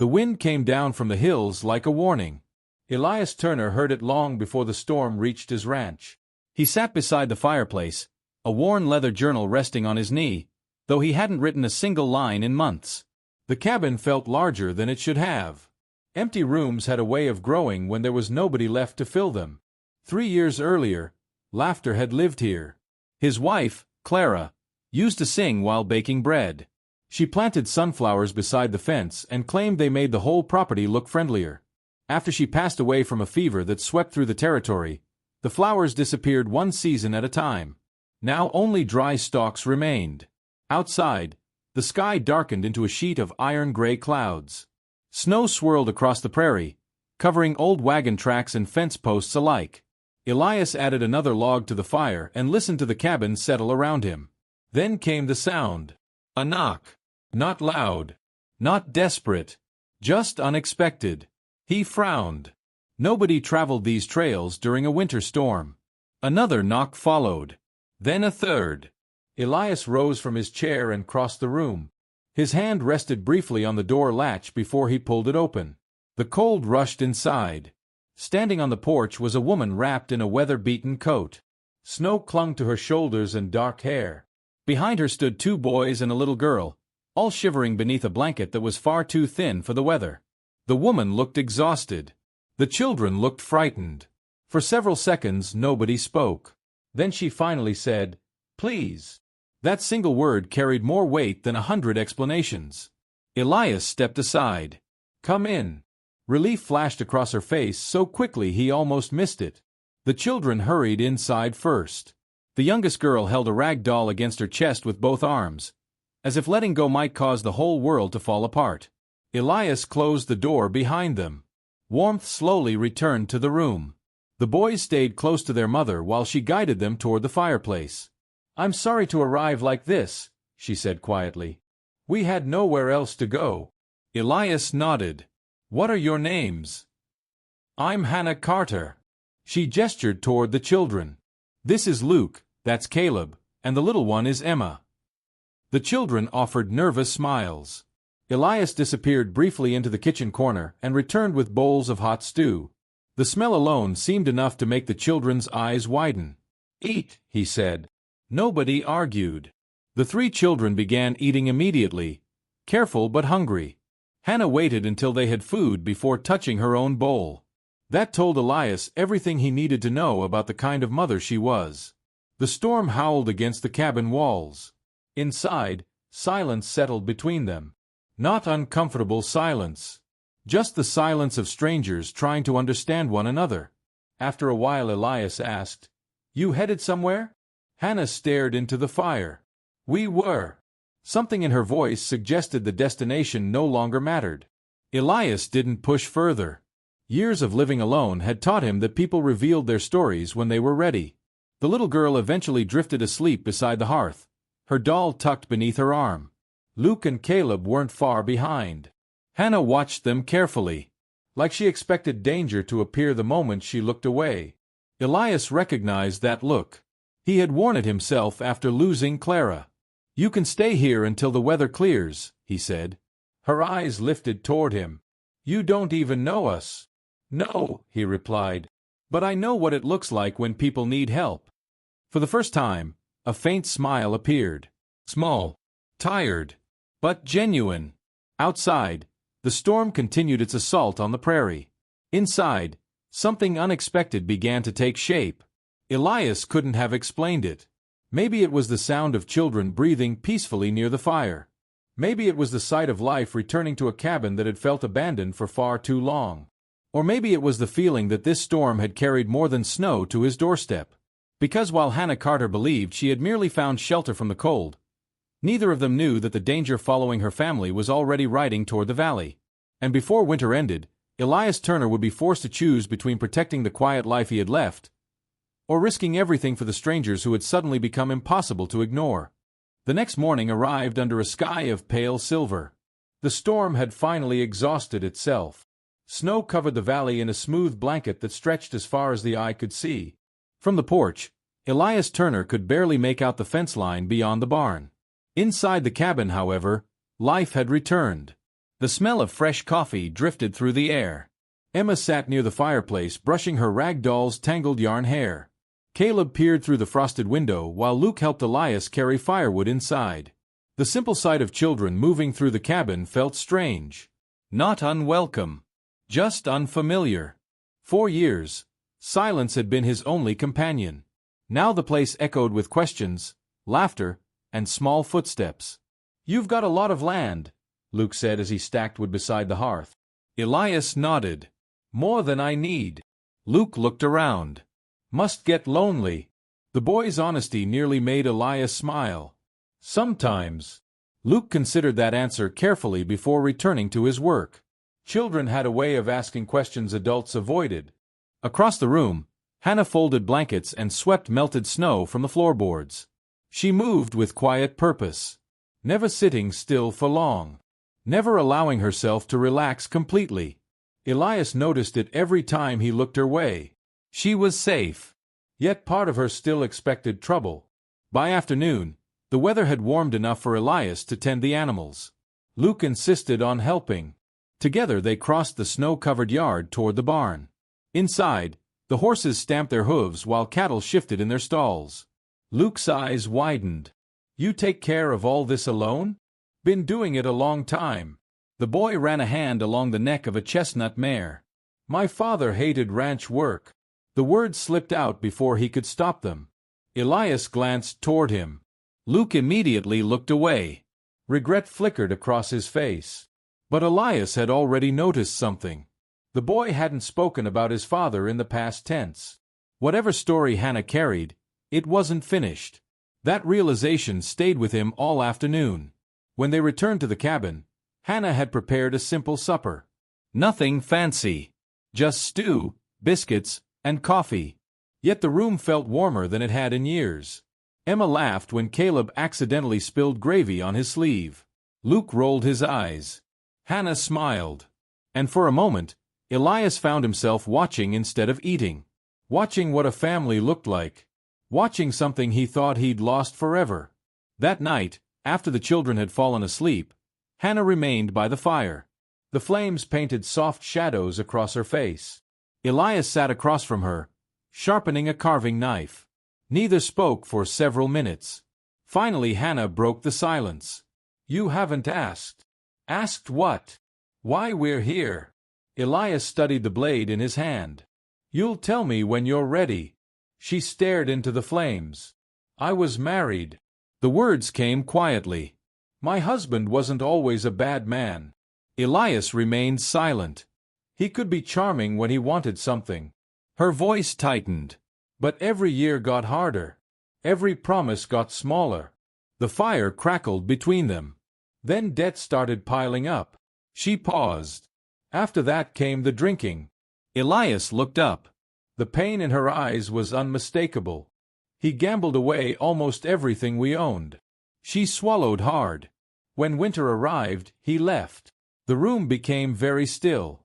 The wind came down from the hills like a warning. Elias Turner heard it long before the storm reached his ranch. He sat beside the fireplace, a worn leather journal resting on his knee, though he hadn't written a single line in months. The cabin felt larger than it should have. Empty rooms had a way of growing when there was nobody left to fill them. 3 years earlier, Laughter had lived here. His wife, Clara, used to sing while baking bread. She planted sunflowers beside the fence and claimed they made the whole property look friendlier. After she passed away from a fever that swept through the territory, the flowers disappeared one season at a time. Now only dry stalks remained. Outside, the sky darkened into a sheet of iron-gray clouds. Snow swirled across the prairie, covering old wagon tracks and fence posts alike. Elias added another log to the fire and listened to the cabin settle around him. Then came the sound. A knock. Not loud. Not desperate. Just unexpected. He frowned. Nobody traveled these trails during a winter storm. Another knock followed. Then a third. Elias rose from his chair and crossed the room. His hand rested briefly on the door latch before he pulled it open. The cold rushed inside. Standing on the porch was a woman wrapped in a weather-beaten coat. Snow clung to her shoulders and dark hair. Behind her stood 2 boys and a little girl, all shivering beneath a blanket that was far too thin for the weather. The woman looked exhausted. The children looked frightened. For several seconds nobody spoke. Then she finally said, "Please." That single word carried more weight than 100 explanations. Elias stepped aside. "Come in." Relief flashed across her face so quickly he almost missed it. The children hurried inside first. The youngest girl held a rag doll against her chest with both arms, as if letting go might cause the whole world to fall apart. Elias closed the door behind them. Warmth slowly returned to the room. The boys stayed close to their mother while she guided them toward the fireplace. "I'm sorry to arrive like this," she said quietly. "We had nowhere else to go." Elias nodded. "What are your names?" "I'm Hannah Carter." She gestured toward the children. "This is Luke, that's Caleb, and the little one is Emma." The children offered nervous smiles. Elias disappeared briefly into the kitchen corner and returned with bowls of hot stew. The smell alone seemed enough to make the children's eyes widen. "Eat," he said. Nobody argued. The 3 children began eating immediately, careful but hungry. Hannah waited until they had food before touching her own bowl. That told Elias everything he needed to know about the kind of mother she was. The storm howled against the cabin walls. Inside, silence settled between them. Not uncomfortable silence. Just the silence of strangers trying to understand one another. After a while Elias asked, "You headed somewhere?" Hannah stared into the fire. "We were." Something in her voice suggested the destination no longer mattered. Elias didn't push further. Years of living alone had taught him that people revealed their stories when they were ready. The little girl eventually drifted asleep beside the hearth, her doll tucked beneath her arm. Luke and Caleb weren't far behind. Hannah watched them carefully, like she expected danger to appear the moment she looked away. Elias recognized that look. He had worn it himself after losing Clara. "You can stay here until the weather clears," he said. Her eyes lifted toward him. "You don't even know us." "No," he replied, "but I know what it looks like when people need help." For the first time, a faint smile appeared. Small, tired, but genuine. Outside, the storm continued its assault on the prairie. Inside, something unexpected began to take shape. Elias couldn't have explained it. Maybe it was the sound of children breathing peacefully near the fire. Maybe it was the sight of life returning to a cabin that had felt abandoned for far too long. Or maybe it was the feeling that this storm had carried more than snow to his doorstep. Because while Hannah Carter believed she had merely found shelter from the cold, neither of them knew that the danger following her family was already riding toward the valley. And before winter ended, Elias Turner would be forced to choose between protecting the quiet life he had left or risking everything for the strangers who had suddenly become impossible to ignore. The next morning arrived under a sky of pale silver. The storm had finally exhausted itself. Snow covered the valley in a smooth blanket that stretched as far as the eye could see. From the porch, Elias Turner could barely make out the fence line beyond the barn. Inside the cabin, however, life had returned. The smell of fresh coffee drifted through the air. Emma sat near the fireplace brushing her rag doll's tangled yarn hair. Caleb peered through the frosted window while Luke helped Elias carry firewood inside. The simple sight of children moving through the cabin felt strange. Not unwelcome. Just unfamiliar. For years, silence had been his only companion. Now the place echoed with questions, laughter, and small footsteps. "You've got a lot of land," Luke said as he stacked wood beside the hearth. Elias nodded. "More than I need." Luke looked around. "Must get lonely." The boy's honesty nearly made Elias smile. "Sometimes." Luke considered that answer carefully before returning to his work. Children had a way of asking questions adults avoided. Across the room, Hannah folded blankets and swept melted snow from the floorboards. She moved with quiet purpose, never sitting still for long, never allowing herself to relax completely. Elias noticed it every time he looked her way. She was safe, yet part of her still expected trouble. By afternoon, the weather had warmed enough for Elias to tend the animals. Luke insisted on helping. Together they crossed the snow-covered yard toward the barn. Inside, the horses stamped their hooves while cattle shifted in their stalls. Luke's eyes widened. "You take care of all this alone?" "Been doing it a long time." The boy ran a hand along the neck of a chestnut mare. "My father hated ranch work." The words slipped out before he could stop them. Elias glanced toward him. Luke immediately looked away. Regret flickered across his face. But Elias had already noticed something. The boy hadn't spoken about his father in the past tense. Whatever story Hannah carried, it wasn't finished. That realization stayed with him all afternoon. When they returned to the cabin, Hannah had prepared a simple supper. Nothing fancy. Just stew, biscuits, and coffee. Yet the room felt warmer than it had in years. Emma laughed when Caleb accidentally spilled gravy on his sleeve. Luke rolled his eyes. Hannah smiled. And for a moment, Elias found himself watching instead of eating. Watching what a family looked like. Watching something he thought he'd lost forever. That night, after the children had fallen asleep, Hannah remained by the fire. The flames painted soft shadows across her face. Elias sat across from her, sharpening a carving knife. Neither spoke for several minutes. Finally Hannah broke the silence. "You haven't asked." "Asked what?" "Why we're here." Elias studied the blade in his hand. "You'll tell me when you're ready." She stared into the flames. "I was married." The words came quietly. "My husband wasn't always a bad man." Elias remained silent. He could be charming when he wanted something. Her voice tightened. But every year got harder. Every promise got smaller. The fire crackled between them. Then debt started piling up. She paused. After that came the drinking. Elias looked up. The pain in her eyes was unmistakable. "He gambled away almost everything we owned." She swallowed hard. When winter arrived, he left. The room became very still.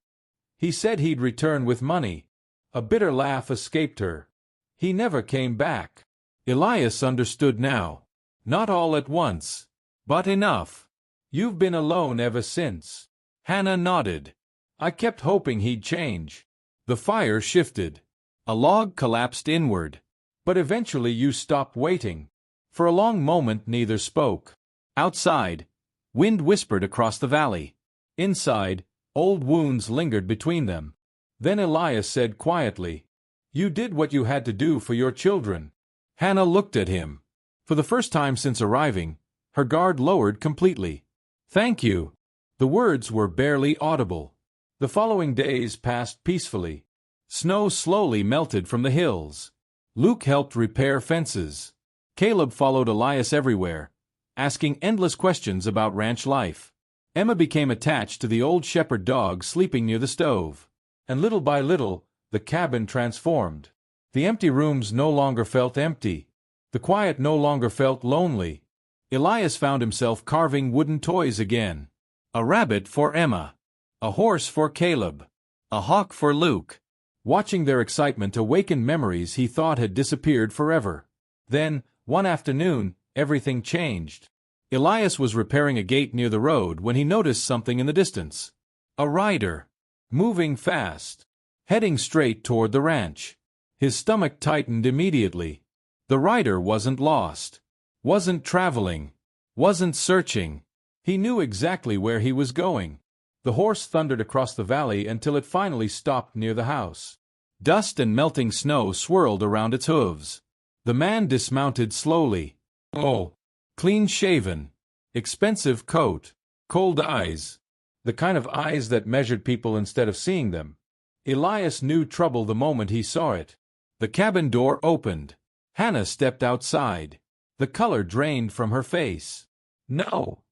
"He said he'd return with money." A bitter laugh escaped her. "He never came back." Elias understood now. Not all at once, but enough. "You've been alone ever since." Hannah nodded. "I kept hoping he'd change." The fire shifted. A log collapsed inward. "But eventually you stopped waiting." For a long moment neither spoke. Outside, wind whispered across the valley. Inside, old wounds lingered between them. Then Elias said quietly, "You did what you had to do for your children." Hannah looked at him. For the first time since arriving, her guard lowered completely. "Thank you." The words were barely audible. The following days passed peacefully. Snow slowly melted from the hills. Luke helped repair fences. Caleb followed Elias everywhere, asking endless questions about ranch life. Emma became attached to the old shepherd dog sleeping near the stove. And little by little, the cabin transformed. The empty rooms no longer felt empty. The quiet no longer felt lonely. Elias found himself carving wooden toys again. A rabbit for Emma. A horse for Caleb. A hawk for Luke. Watching their excitement awakened memories he thought had disappeared forever. Then, one afternoon, everything changed. Elias was repairing a gate near the road when he noticed something in the distance. A rider. Moving fast. Heading straight toward the ranch. His stomach tightened immediately. The rider wasn't lost. Wasn't traveling. Wasn't searching. He knew exactly where he was going. The horse thundered across the valley until it finally stopped near the house. Dust and melting snow swirled around its hooves. The man dismounted slowly. Oh, clean-shaven, expensive coat, cold eyes. The kind of eyes that measured people instead of seeing them. Elias knew trouble the moment he saw it. The cabin door opened. Hannah stepped outside. The color drained from her face. "No,"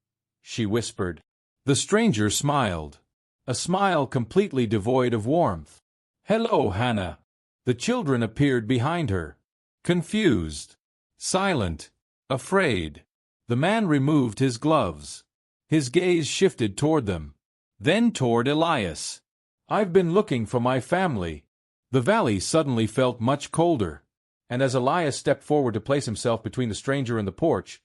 she whispered. The stranger smiled. A smile completely devoid of warmth. "Hello, Hannah." The children appeared behind her. Confused. Silent. Afraid. The man removed his gloves. His gaze shifted toward them. Then toward Elias. "I've been looking for my family." The valley suddenly felt much colder. And as Elias stepped forward to place himself between the stranger and the porch,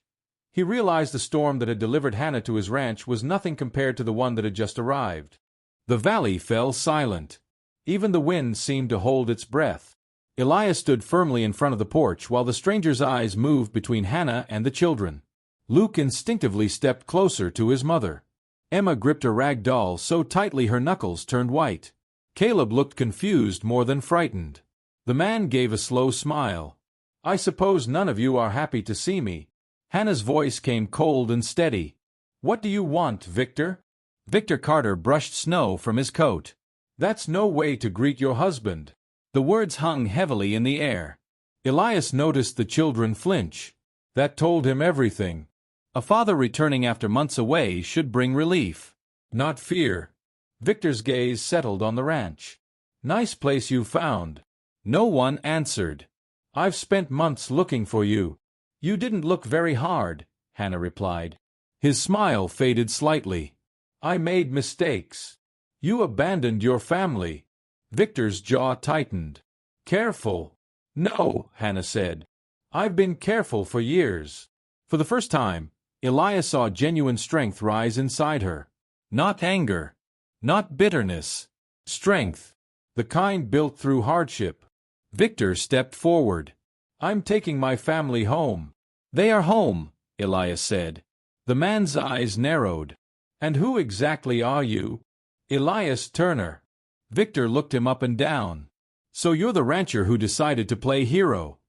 he realized the storm that had delivered Hannah to his ranch was nothing compared to the one that had just arrived. The valley fell silent. Even the wind seemed to hold its breath. Elias stood firmly in front of the porch while the stranger's eyes moved between Hannah and the children. Luke instinctively stepped closer to his mother. Emma gripped a rag doll so tightly her knuckles turned white. Caleb looked confused more than frightened. The man gave a slow smile. "I suppose none of you are happy to see me." Hannah's voice came cold and steady. "What do you want, Victor?" Victor Carter brushed snow from his coat. "That's no way to greet your husband." The words hung heavily in the air. Elias noticed the children flinch. That told him everything. A father returning after months away should bring relief, not fear. Victor's gaze settled on the ranch. "Nice place you found." No one answered. "I've spent months looking for you." "You didn't look very hard," Hannah replied. His smile faded slightly. "I made mistakes." "You abandoned your family." Victor's jaw tightened. "Careful." "No," Hannah said. "I've been careful for years." For the first time, Elias saw genuine strength rise inside her. Not anger. Not bitterness. Strength. The kind built through hardship. Victor stepped forward. "I'm taking my family home." "They are home," Elias said. The man's eyes narrowed. "And who exactly are you?" "Elias Turner." Victor looked him up and down. "So you're the rancher who decided to play hero."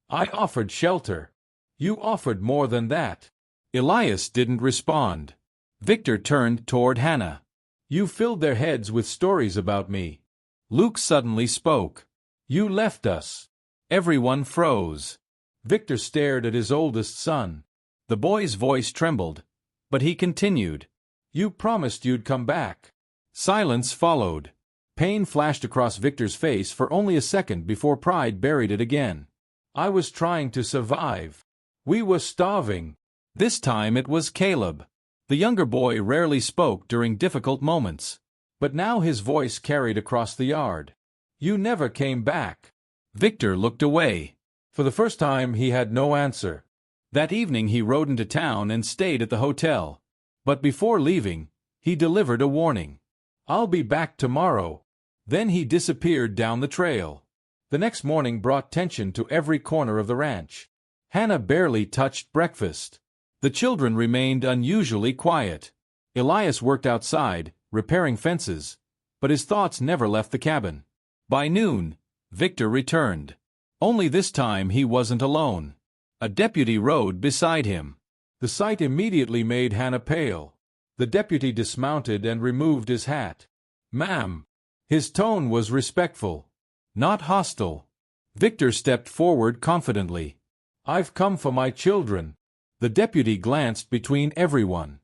"I offered shelter." "You offered more than that." Elias didn't respond. Victor turned toward Hannah. "You filled their heads with stories about me." Luke suddenly spoke. "You left us." Everyone froze. Victor stared at his oldest son. The boy's voice trembled, but he continued. "You promised you'd come back." Silence followed. Pain flashed across Victor's face for only a second before pride buried it again. "I was trying to survive. We were starving." This time it was Caleb. The younger boy rarely spoke during difficult moments, but now his voice carried across the yard. "You never came back." Victor looked away. For the first time he had no answer. That evening he rode into town and stayed at the hotel. But before leaving, he delivered a warning. "I'll be back tomorrow." Then he disappeared down the trail. The next morning brought tension to every corner of the ranch. Hannah barely touched breakfast. The children remained unusually quiet. Elias worked outside, repairing fences, but his thoughts never left the cabin. By noon, Victor returned. Only this time he wasn't alone. A deputy rode beside him. The sight immediately made Hannah pale. The deputy dismounted and removed his hat. "Ma'am." His tone was respectful, not hostile. Victor stepped forward confidently. "I've come for my children." The deputy glanced between everyone.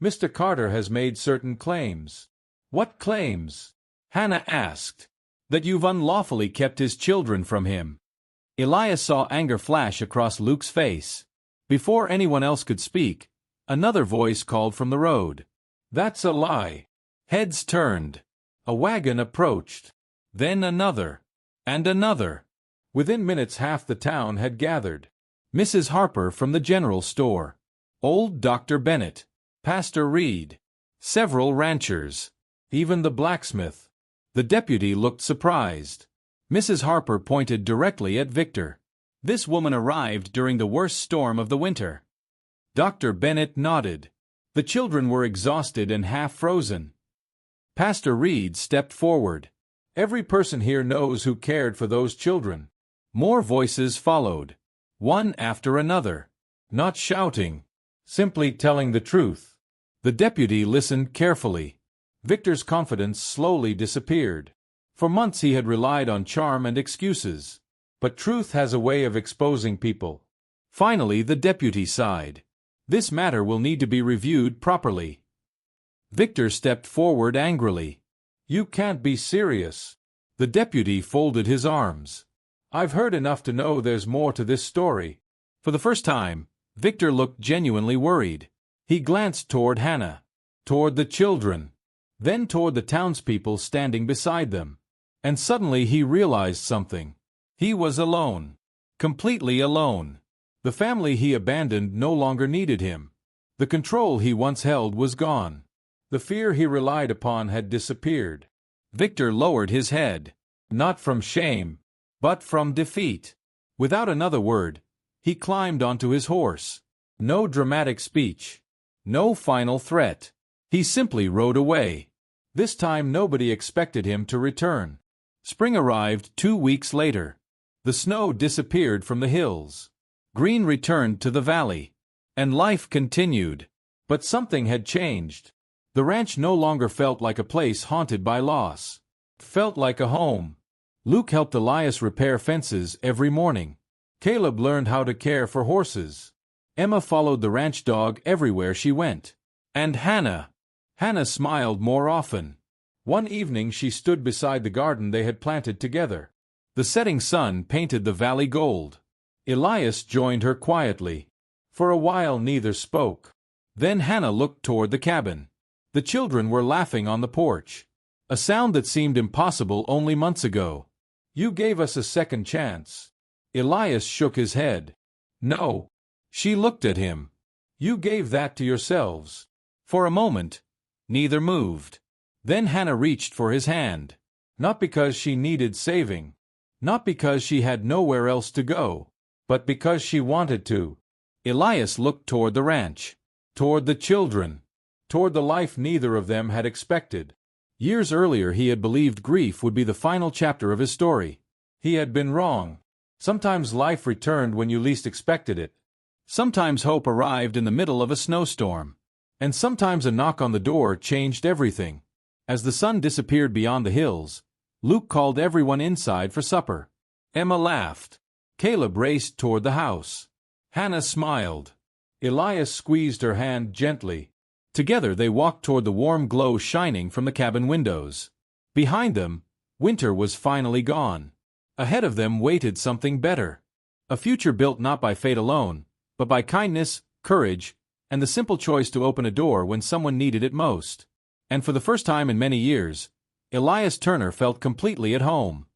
"Mr. Carter has made certain claims." "What claims?" Hannah asked. "That you've unlawfully kept his children from him." Elias saw anger flash across Luke's face. Before anyone else could speak, another voice called from the road. "That's a lie." Heads turned. A wagon approached. Then another. And another. Within minutes half the town had gathered. Mrs. Harper from the general store. Old Dr. Bennett, Pastor Reed, several ranchers, even the blacksmith. The deputy looked surprised. Mrs. Harper pointed directly at Victor. This woman arrived during the worst storm of the winter. Dr. Bennett nodded. The children were exhausted and half frozen. Pastor Reed stepped forward. Every person here knows who cared for those children. More voices followed, one after another. Not shouting, simply telling the truth. The deputy listened carefully. Victor's confidence slowly disappeared. For months he had relied on charm and excuses. But truth has a way of exposing people. Finally, the deputy sighed. This matter will need to be reviewed properly. Victor stepped forward angrily. You can't be serious. The deputy folded his arms. I've heard enough to know there's more to this story. For the first time, Victor looked genuinely worried. He glanced toward Hannah, toward the children, then toward the townspeople standing beside them. And suddenly he realized something. He was alone. Completely alone. The family he abandoned no longer needed him. The control he once held was gone. The fear he relied upon had disappeared. Victor lowered his head, not from shame, but from defeat. Without another word, he climbed onto his horse. No dramatic speech. No final threat. He simply rode away. This time nobody expected him to return. Spring arrived 2 weeks later. The snow disappeared from the hills. Green returned to the valley. And life continued. But something had changed. The ranch no longer felt like a place haunted by loss. It felt like a home. Luke helped Elias repair fences every morning. Caleb learned how to care for horses. Emma followed the ranch dog everywhere she went. And Hannah smiled more often. One evening she stood beside the garden they had planted together. The setting sun painted the valley gold. Elias joined her quietly. For a while neither spoke. Then Hannah looked toward the cabin. The children were laughing on the porch. A sound that seemed impossible only months ago. You gave us a second chance. Elias shook his head. No. She looked at him. You gave that to yourselves. For a moment, neither moved. Then Hannah reached for his hand. Not because she needed saving. Not because she had nowhere else to go. But because she wanted to. Elias looked toward the ranch. Toward the children. Toward the life neither of them had expected. Years earlier he had believed grief would be the final chapter of his story. He had been wrong. Sometimes life returned when you least expected it. Sometimes hope arrived in the middle of a snowstorm. And sometimes a knock on the door changed everything. As the sun disappeared beyond the hills, Luke called everyone inside for supper. Emma laughed. Caleb raced toward the house. Hannah smiled. Elias squeezed her hand gently. Together they walked toward the warm glow shining from the cabin windows. Behind them, winter was finally gone. Ahead of them waited something better. A future built not by fate alone, but by kindness, courage, and the simple choice to open a door when someone needed it most. And for the first time in many years, Elias Turner felt completely at home.